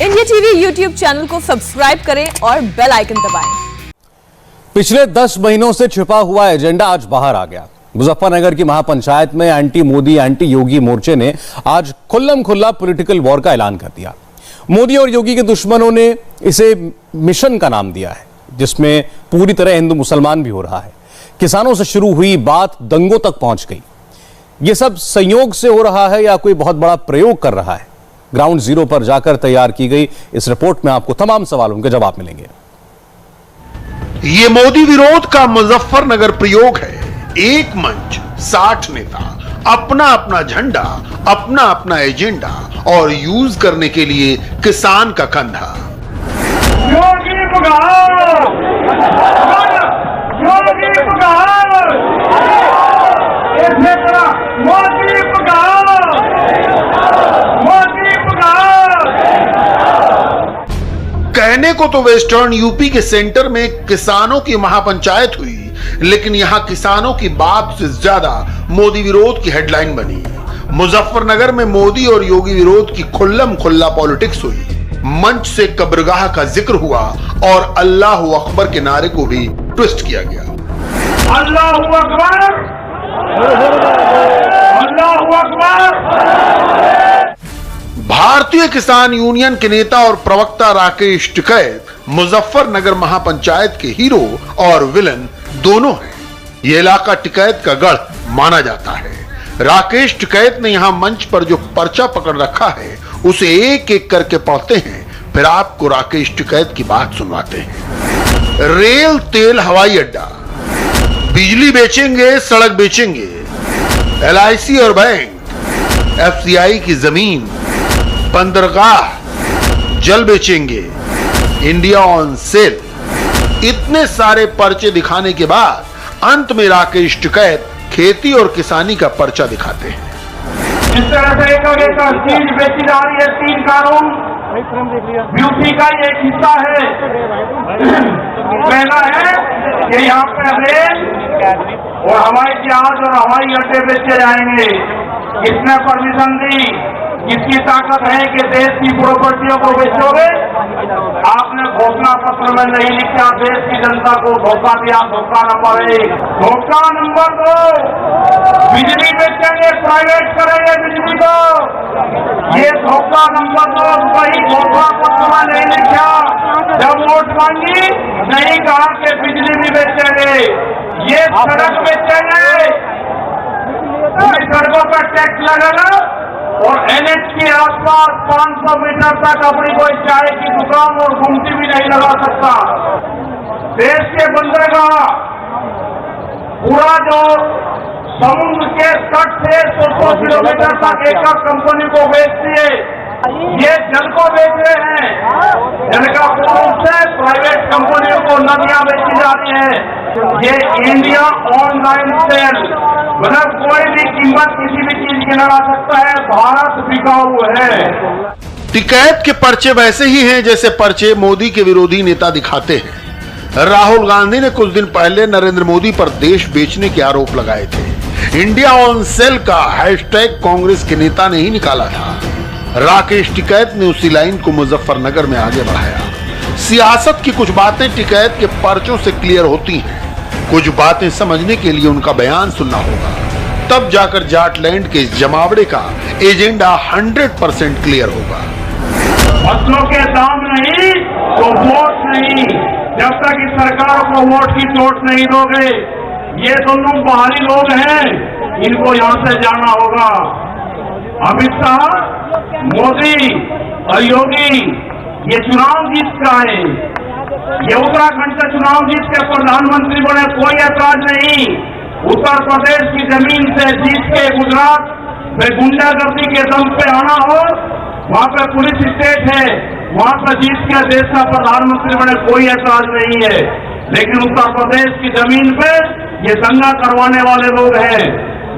India TV YouTube channel को subscribe करें और बेल आइकन दबाएं। पिछले 10 महीनों से छिपा हुआ एजेंडा आज बाहर आ गया। मुजफ्फरनगर की महापंचायत में एंटी मोदी एंटी योगी मोर्चे ने आज खुल्लम खुल्ला पॉलिटिकल वॉर का ऐलान कर दिया। मोदी और योगी के दुश्मनों ने इसे मिशन का नाम दिया है, जिसमें पूरी तरह हिंदू मुसलमान भी हो रहा है। किसानों से शुरू हुई बात दंगों तक पहुंच गई। यह सब संयोग से हो रहा है या कोई बहुत बड़ा प्रयोग कर रहा है? ग्राउंड जीरो पर जाकर तैयार की गई इस रिपोर्ट में आपको तमाम सवालों के जवाब मिलेंगे। ये मोदी विरोध का मुजफ्फरनगर प्रयोग है। एक मंच, 60 नेता, अपना अपना झंडा, अपना अपना एजेंडा और यूज करने के लिए किसान का कंधा। योगी भगाओ, योगी भगाओ, इसे तरह मोदी भगाओ, मोदी भगाओ। कहने को तो वेस्टर्न यूपी के सेंटर में किसानों की महापंचायत हुई, लेकिन यहां किसानों की बात से ज्यादा मोदी विरोध की हेडलाइन बनी। मुजफ्फरनगर में मोदी और योगी विरोध की खुल्लम खुल्ला पॉलिटिक्स हुई। मंच से कब्रगाह का जिक्र हुआ और अल्लाह अकबर के नारे को भी ट्विस्ट किया गया। अल्लाह अकबर, अल्लाह अकबर। भारतीय किसान यूनियन के नेता और प्रवक्ता राकेश टिकैत मुजफ्फरनगर महापंचायत के हीरो और विलन दोनों हैं। यह इलाका टिकैत का गढ़ माना जाता है। राकेश टिकैत ने यहां मंच पर जो पर्चा पकड़ रखा है उसे एक एक करके पढ़ते हैं, फिर आपको राकेश टिकैत की बात सुनवाते हैं। रेल, तेल, हवाई अड्डा, बिजली बेचेंगे, सड़क बेचेंगे, LIC और बैंक, FCI की जमीन, बंदरगाह, जल बेचेंगे, इंडिया ऑन सेल। इतने सारे पर्चे दिखाने के बाद अंत में राकेश टिकैत खेती और किसानी का पर्चा दिखाते हैं। इस तरह से एक चीज बेची जा रही है। 3 कानून ब्यूटी का एक हिस्सा है। पहला है कि यहाँ पे रेल और हवाई जहाज और हवाई अड्डे बेचे जाएंगे। किसने परमिशन दी? किसकी ताकत है कि देश की प्रॉपर्टियों को बेचोगे? आपने घोषणा पत्र में नहीं लिखा देश की जनता को धोखा दिया, धोखा न पड़े। धोखा नंबर 2, बिजली बेचेंगे, प्राइवेट करेंगे बिजली को। ये धोखा नंबर 2 वही घोषणा पत्र में नहीं लिखा। जब वोट मांगी नहीं कहा कि बिजली भी बेचेंगे, ये सड़क बेचेंगे, सड़कों पर टैक्स लगेगा और NH के आसपास 500 मीटर तक अपनी कोई चाय की दुकान और घूमती भी नहीं लगा सकता। देश के बंदरगाह पूरा जो समुद्र के तट से 100 किलोमीटर तक एक कंपनी को बेचती है, ये जल को बेच रहे हैं। जल का पूर्ण रूप से प्राइवेट कंपनियों को नदियां बेची जा रही है। ये इंडिया ऑनलाइन सेल, मतलब कोई भी कीमत किसी भी चीज की लगा सकता है। भारत बिकाऊ है। टिकैत के पर्चे वैसे ही हैं जैसे पर्चे मोदी के विरोधी नेता दिखाते हैं। राहुल गांधी ने कुछ दिन पहले नरेंद्र मोदी पर देश बेचने के आरोप लगाए थे। इंडिया ऑन सेल का हैशटैग कांग्रेस के नेता ने ही निकाला था। राकेश टिकैत ने उसी लाइन को मुजफ्फरनगर में आगे बढ़ाया। सियासत की कुछ बातें टिकैत के पर्चों से क्लियर होती हैं। कुछ बातें समझने के लिए उनका बयान सुनना होगा, तब जाकर जाटलैंड के जमावड़े का एजेंडा 100% क्लियर होगा। फसलों के दाम नहीं तो वोट नहीं। जब तक इस सरकार को वोट की चोट नहीं दोगे, ये दोनों बाहरी लोग हैं, इनको यहां से जाना होगा। अमित शाह, मोदी और योगी ये चुनाव जीत का है। ये उत्तराखंड से चुनाव जीत के प्रधानमंत्री बने, कोई ऐतराज नहीं। उत्तर प्रदेश की जमीन से जीत के गुजरात में गुंडागर्दी के दम पे आना हो, वहां पे पुलिस स्टेट है, वहां पर जीत के देश का प्रधानमंत्री बने, कोई ऐतराज नहीं है। लेकिन उत्तर प्रदेश की जमीन पे ये दंगा करवाने वाले लोग हैं,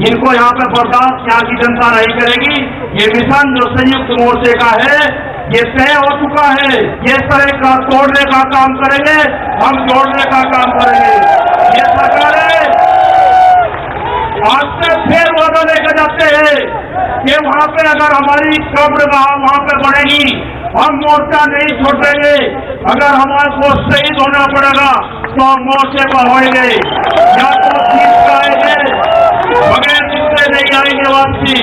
इनको यहाँ पे बर्दाश्त यहाँ की जनता नहीं करेगी। ये मिशन जो संयुक्त मोर्चे का है ये तय हो चुका है। ये तरह का तोड़ने का काम करेंगे, हम जोड़ने का काम करेंगे। ये सरकारें आज से फिर वादा लेकर जाते हैं कि वहां पे अगर हमारी कब्र वहां पे बढ़ेगी हम मोर्चा नहीं छोड़ेंगे। अगर हमारे को शहीद होना पड़ेगा तो हम मोर्चे पर होंगे, या तो जीत आएंगे, बगैर जीते नहीं आएंगे वापसी।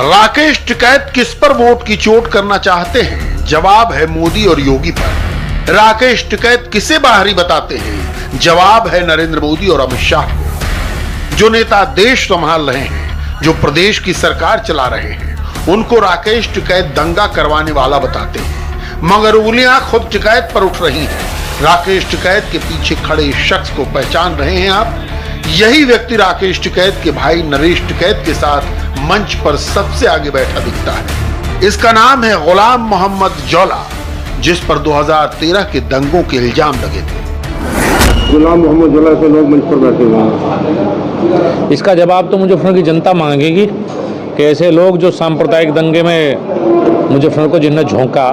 राकेश टिकैत किस पर वोट की चोट करना चाहते हैं? जवाब है मोदी और योगी पर। राकेश टिकैत किसे बाहरी बताते हैं? जवाब है नरेंद्र मोदी और अमित शाह को। जो नेता देश संभाल रहे हैं, जो प्रदेश की सरकार चला रहे हैं, उनको राकेश टिकैत दंगा करवाने वाला बताते हैं, मगर उंगलियां खुद टिकैत पर उठ रही हैं। राकेश टिकैत के पीछे खड़े इस शख्स को पहचान रहे हैं आप? यही व्यक्ति राकेश टिकैत के भाई नरेश टिकैत के साथ मंच पर सबसे आगे बैठा दिखता है। इसका नाम है गुलाम मोहम्मद जौला, जिस पर 2013 के दंगों के इल्जाम लगे थे। गुलाम मोहम्मद जौला से लोग मंच पर बैठे हुए हैं। इसका जवाब तो मुजफ्फरनगर की जनता मांगेगी कि ऐसे लोग जो सांप्रदायिक दंगे में मुजफ्फरनगर को जिन्हें झोंका,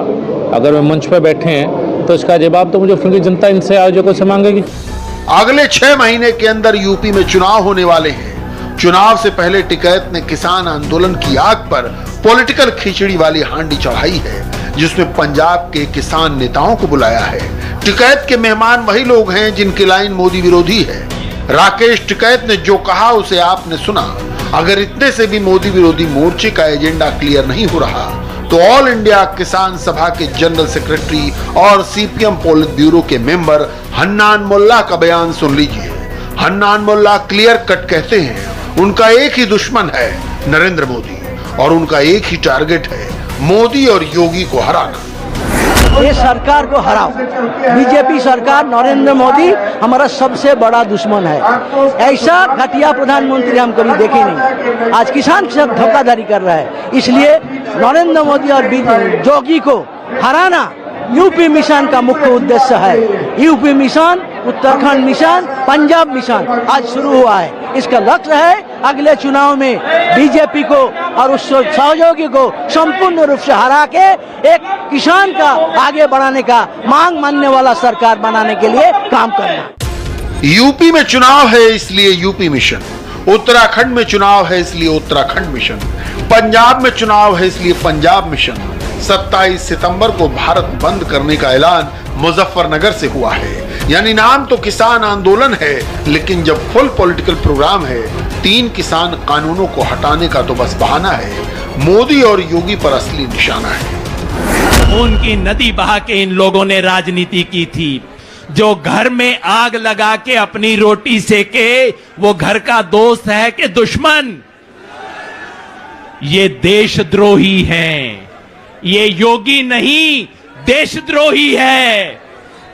अगर वे मंच पर बैठे हैं तो इसका जवाब तो मुजफ्फरनगर की जनता इनसे आयोजकों से मांगेगी। अगले 6 महीने के अंदर यूपी में चुनाव होने वाले हैं। चुनाव से पहले टिकैत ने किसान आंदोलन की आग पर पॉलिटिकल खिचड़ी वाली हांडी चढ़ाई है, जिसमें पंजाब के किसान नेताओं को बुलाया है। टिकैत के मेहमान वही लोग हैं जिनकी लाइन मोदी विरोधी है। राकेश टिकैत ने जो कहा उसे आपने सुना। अगर इतने से भी मोदी विरोधी मोर्चे का एजेंडा क्लियर नहीं हो रहा तो ऑल इंडिया किसान सभा के जनरल सेक्रेटरी और सीपीएम पोलित ब्यूरो के मेंबर हन्नान मोल्ला का बयान सुन लीजिए। हन्नान मोल्ला क्लियर कट कहते हैं उनका एक ही दुश्मन है, नरेंद्र मोदी, और उनका एक ही टारगेट है, मोदी और योगी को हराना। ये सरकार को हराओ। बीजेपी सरकार, नरेंद्र मोदी हमारा सबसे बड़ा दुश्मन है। ऐसा घटिया प्रधानमंत्री हम कभी देखे नहीं। आज किसान के साथ धोखाधड़ी कर रहा है, इसलिए नरेंद्र मोदी और योगी को हराना यूपी मिशन का मुख्य उद्देश्य है। UP mission, Uttarakhand mission, Punjab mission आज शुरू हुआ है। इसका लक्ष्य है अगले चुनाव में बीजेपी को और उस सहयोगी को संपूर्ण रूप से हरा के एक किसान का आगे बढ़ाने का, मांग मानने वाला सरकार बनाने के लिए काम करना। यूपी में चुनाव है इसलिए यूपी मिशन, उत्तराखंड में चुनाव है इसलिए उत्तराखंड मिशन, पंजाब में चुनाव है इसलिए पंजाब मिशन। 27 सितंबर को भारत बंद करने का ऐलान मुजफ्फरनगर से हुआ है। यानी नाम तो किसान आंदोलन है, लेकिन जब फुल पॉलिटिकल प्रोग्राम है, 3 किसान कानूनों को हटाने का तो बस बहाना है। मोदी और योगी पर असली निशाना है। खून की नदी बहा के इन लोगों ने राजनीति की थी। जो घर में आग लगा के अपनी रोटी सेके, वो घर का दोस्त है कि दुश्मन? ये देशद्रोही हैं। ये योगी नहीं, देशद्रोही है।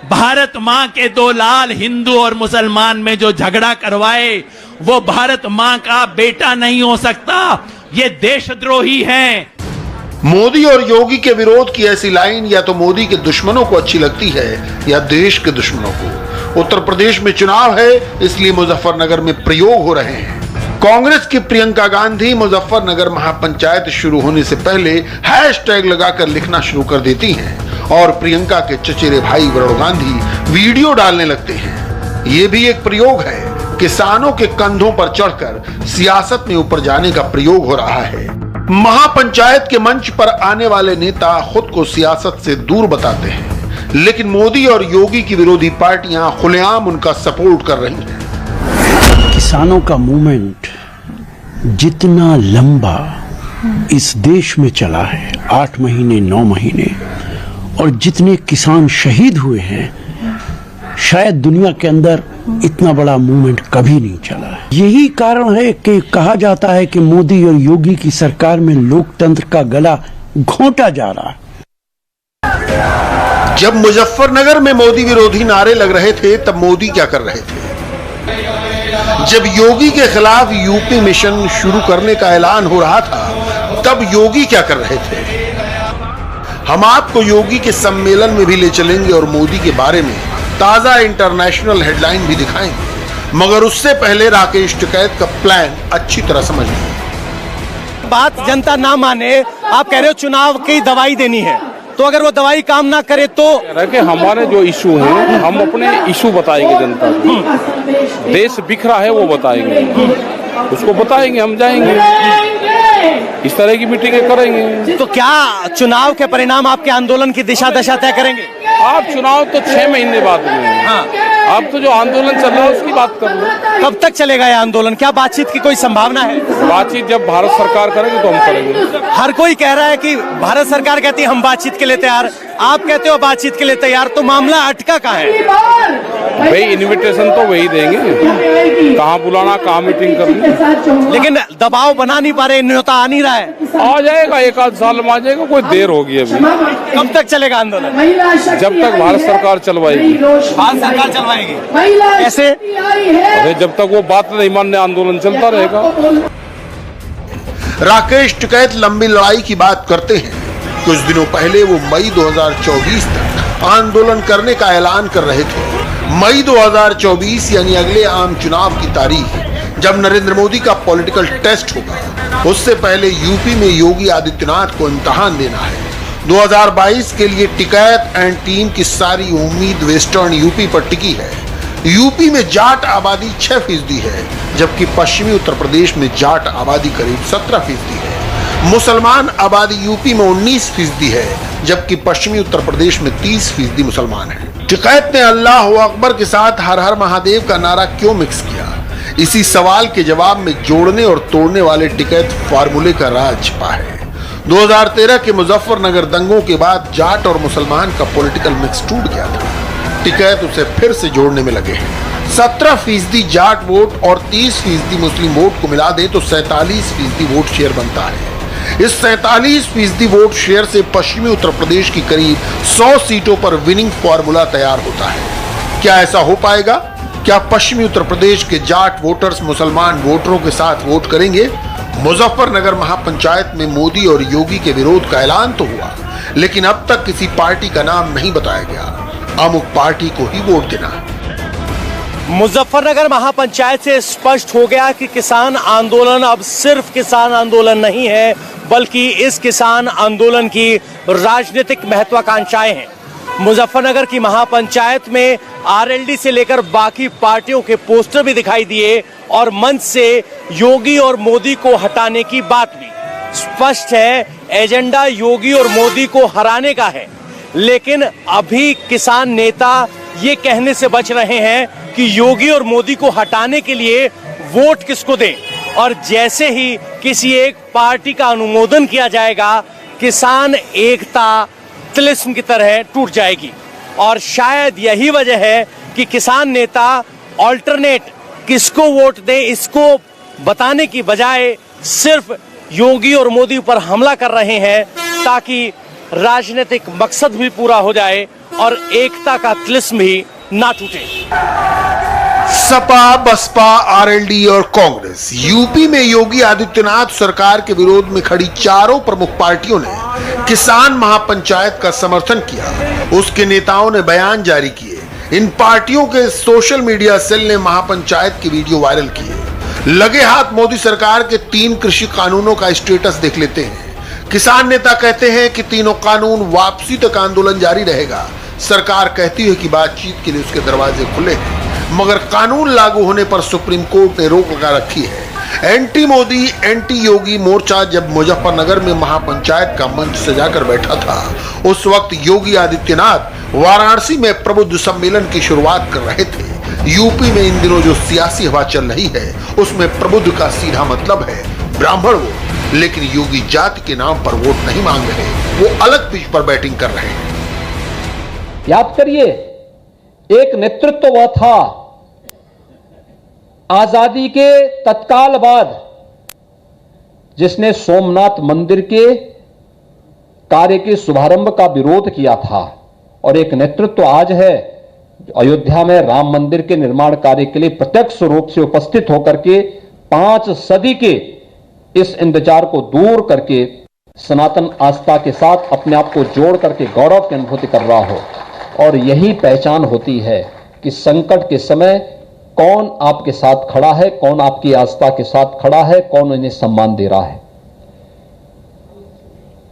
भारत मां के 2 लाल हिंदू और मुसलमान में जो झगड़ा करवाए, वो भारत मां का बेटा नहीं हो सकता। ये देशद्रोही हैं। मोदी और योगी के विरोध की ऐसी लाइन या तो मोदी के दुश्मनों को अच्छी लगती है या देश के दुश्मनों को। उत्तर प्रदेश में चुनाव है इसलिए मुजफ्फरनगर में प्रयोग हो रहे हैं। कांग्रेस की प्रियंका गांधी मुजफ्फरनगर महापंचायत शुरू होने से पहले हैशटैग लगाकर लिखना शुरू कर देती हैं और प्रियंका के चचेरे भाई वरुण गांधी वीडियो डालने लगते हैं। ये भी एक प्रयोग है। किसानों के कंधों पर चढ़कर सियासत में ऊपर जाने का प्रयोग हो रहा है। महापंचायत के मंच पर आने वाले नेता खुद को सियासत से दूर बताते हैं, लेकिन मोदी और योगी की विरोधी पार्टियां खुलेआम उनका सपोर्ट कर रही हैं। किसानों का मूवमेंट जितना लंबा इस देश में चला है, 8 महीने 9 महीने, और जितने किसान शहीद हुए हैं, शायद दुनिया के अंदर इतना बड़ा मूवमेंट कभी नहीं चला है। यही कारण है कि कहा जाता है कि मोदी और योगी की सरकार में लोकतंत्र का गला घोंटा जा रहा है। जब मुजफ्फरनगर में मोदी विरोधी नारे लग रहे थे तब मोदी क्या कर रहे थे? जब योगी के खिलाफ यूपी मिशन शुरू करने का ऐलान हो रहा था तब योगी क्या कर रहे थे? हम आपको योगी के सम्मेलन में भी ले चलेंगे और मोदी के बारे में ताजा इंटरनेशनल हेडलाइन भी दिखाएंगे, मगर उससे पहले राकेश टिकैत का प्लान अच्छी तरह समझ लें। बात जनता ना माने, आप कह रहे हो चुनाव की दवाई देनी है, तो अगर वो दवाई काम ना करे तो हमारे जो इशू हैं, हम अपने इशू बताएंगे जनता को। देश बिखरा है वो बताएंगे, उसको बताएंगे, हम जाएंगे। इस तरह की मीटिंगें करेंगे। तो क्या चुनाव के परिणाम आपके आंदोलन की दिशा दशा तय करेंगे? आप चुनाव तो 6 महीने बाद में। हाँ, अब तो जो आंदोलन चल रहा है उसकी बात कर लो। कब तक चलेगा ये आंदोलन? क्या बातचीत की कोई संभावना है? बातचीत जब भारत सरकार करेगी तो हम करेंगे। हर कोई कह रहा है कि भारत सरकार कहती है हम बातचीत के लिए तैयार, आप कहते हो बातचीत के लिए तैयार, तो मामला अटका कहाँ है? भाई इनविटेशन तो वही देंगे, कहाँ बुलाना, कहाँ मीटिंग करनी। लेकिन दबाव बना नहीं पा रहे, न्योता आ नहीं रहा है। आ जाएगा, 1 आध साल में आ जाएगा, कोई देर होगी अभी। कब तक चलेगा आंदोलन? जब तक भारत सरकार चलवाएगी। भारत सरकार चलवाएगी कैसे? अरे जब तक वो बात नहीं मानने आंदोलन चलता रहेगा। राकेश टिकैत लंबी लड़ाई की बात करते हैं। कुछ दिनों पहले वो मई 2024 तक आंदोलन करने का ऐलान कर रहे थे। मई 2024 यानी अगले आम चुनाव की तारीख, जब नरेंद्र मोदी का पॉलिटिकल टेस्ट होगा, उससे पहले यूपी में योगी आदित्यनाथ को इम्तिहान देना है। 2022 के लिए टिकैत एंड टीम की सारी उम्मीद वेस्टर्न यूपी पर टिकी है। यूपी में जाट आबादी 6% है, जबकि पश्चिमी उत्तर प्रदेश में जाट आबादी करीब 17% है। मुसलमान आबादी यूपी में 19% है, जबकि पश्चिमी उत्तर प्रदेश में 30% मुसलमान है। टिकैत ने अल्लाह अकबर के साथ हर हर महादेव का नारा क्यों मिक्स किया? इसी सवाल के जवाब में जोड़ने और तोड़ने वाले टिकैत फार्मूले का राज छिपा है। 2013 के मुजफ्फरनगर दंगों के बाद जाट और मुसलमान का पॉलिटिकल मिक्स टूट गया था। टिकैत उसे फिर से जोड़ने में लगे हैं। 17% जाट वोट और 30% मुस्लिम वोट को मिला दे तो 47% वोट शेयर बनता है। इस 47% वोट शेयर से पश्चिमी उत्तर प्रदेश की करीब 100 सीटों पर विनिंग फॉर्मूला तैयार होता है। क्या ऐसा हो पाएगा? क्या पश्चिमी उत्तर प्रदेश के जाट वोटर्स मुसलमान वोटरों के साथ वोट करेंगे? मुजफ्फरनगर महापंचायत में मोदी और योगी के विरोध का ऐलान तो हुआ, लेकिन अब तक किसी पार्टी का नाम नहीं बताया गया। अमुक पार्टी को ही वोट देना। मुजफ्फरनगर महापंचायत से स्पष्ट हो गया कि किसान आंदोलन अब सिर्फ किसान आंदोलन नहीं है, बल्कि इस किसान आंदोलन की राजनीतिक महत्वाकांक्षाएं हैं। मुजफ्फरनगर की महापंचायत में आरएलडी से लेकर बाकी पार्टियों के पोस्टर भी दिखाई दिए और मंच से योगी और मोदी को हटाने की बात भी। स्पष्ट है, एजेंडा योगी और मोदी को हराने का है। लेकिन अभी किसान नेता ये कहने से बच रहे हैं कि योगी और मोदी को हटाने के लिए वोट किसको दें, और जैसे ही किसी एक पार्टी का अनुमोदन किया जाएगा, किसान एकता तिलिस्म की तरह टूट जाएगी। और शायद यही वजह है कि किसान नेता ऑल्टरनेट किसको वोट दें इसको बताने की बजाय सिर्फ योगी और मोदी पर हमला कर रहे हैं, ताकि राजनीतिक मकसद भी पूरा हो जाए और एकता का तिलिस्म भी ना टूटे। सपा, बसपा, आरएलडी और कांग्रेस, यूपी में योगी आदित्यनाथ सरकार के विरोध में खड़ी चारों प्रमुख पार्टियों ने किसान महापंचायत का समर्थन किया। उसके नेताओं ने बयान जारी किए। इन पार्टियों के सोशल मीडिया सेल ने महापंचायत की वीडियो वायरल किए। लगे हाथ मोदी सरकार के 3 कृषि कानूनों का स्टेटस देख लेते हैं। किसान नेता कहते हैं कि तीनों कानून वापसी तक आंदोलन जारी रहेगा। सरकार कहती है कि बातचीत के लिए उसके दरवाजे खुले हैं, मगर कानून लागू होने पर सुप्रीम कोर्ट ने रोक लगा रखी है। एंटी मोदी, एंटी योगी मोर्चा जब मुजफ्फरनगर में महापंचायत का मंच सजाकर बैठा था, उस वक्त योगी आदित्यनाथ वाराणसी में प्रबुद्ध सम्मेलन की शुरुआत कर रहे थे। यूपी में इन दिनों जो सियासी हवा चल रही है, उसमें प्रबुद्ध का सीधा मतलब है ब्राह्मण वोट। लेकिन योगी जाति के नाम पर वोट नहीं मांग रहे, वो अलग पिच पर बैटिंग कर रहे हैं। याद करिए, एक नेतृत्व वह था आजादी के तत्काल बाद जिसने सोमनाथ मंदिर के कार्य के शुभारंभ का विरोध किया था, और एक नेतृत्व आज है अयोध्या में राम मंदिर के निर्माण कार्य के लिए प्रत्यक्ष रूप से उपस्थित होकर के 5 सदी के इस इंतजार को दूर करके सनातन आस्था के साथ अपने आप को जोड़ करके गौरव की अनुभूति कर रहा हो। और यही पहचान होती है कि संकट के समय कौन आपके साथ खड़ा है, कौन आपकी आस्था के साथ खड़ा है, कौन इन्हें सम्मान दे रहा है।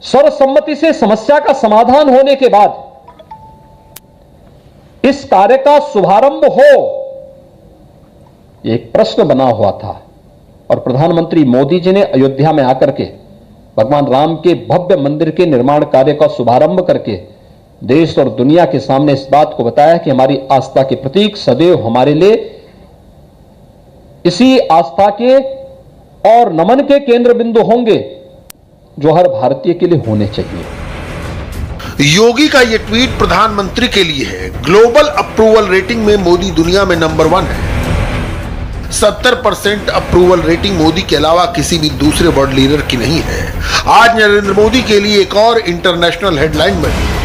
सर्वसम्मति से समस्या का समाधान होने के बाद इस कार्य का शुभारंभ हो, एक प्रश्न बना हुआ था। और प्रधानमंत्री मोदी जी ने अयोध्या में आकर के भगवान राम के भव्य मंदिर के निर्माण कार्य का शुभारंभ करके देश और दुनिया के सामने इस बात को बताया कि हमारी आस्था के प्रतीक सदैव हमारे लिए इसी आस्था के और नमन के केंद्र बिंदु होंगे जो हर भारतीय के लिए होने चाहिए। योगी का यह ट्वीट प्रधानमंत्री के लिए है। ग्लोबल अप्रूवल रेटिंग में मोदी दुनिया में नंबर 1 है। 70% अप्रूवल रेटिंग मोदी के अलावा किसी भी दूसरे वर्ल्ड लीडर की नहीं है। आज नरेंद्र मोदी के लिए एक और इंटरनेशनल हेडलाइन बनी।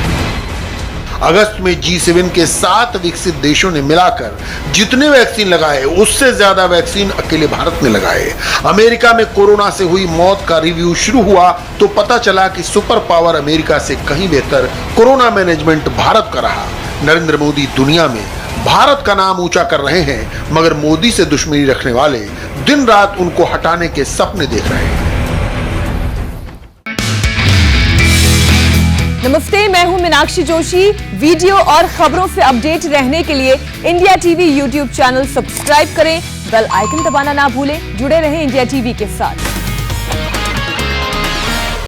अगस्त में G7 के 7 विकसित देशों ने मिलाकर जितने वैक्सीन लगाए उससे ज्यादा वैक्सीन अकेले भारत ने लगाए। अमेरिका में कोरोना से हुई मौत का रिव्यू शुरू हुआ तो पता चला कि सुपर पावर अमेरिका से कहीं बेहतर कोरोना मैनेजमेंट भारत का रहा। नरेंद्र मोदी दुनिया में भारत का नाम ऊंचा कर रहे हैं, मगर मोदी से दुश्मनी रखने वाले दिन रात उनको हटाने के सपने देख रहे हैं। नमस्ते, मैं हूं मीनाक्षी जोशी। वीडियो और खबरों से अपडेट रहने के लिए India TV YouTube channel subscribe करें, बेल आइकन दबाना ना भूलें। जुड़े रहें इंडिया टीवी के साथ।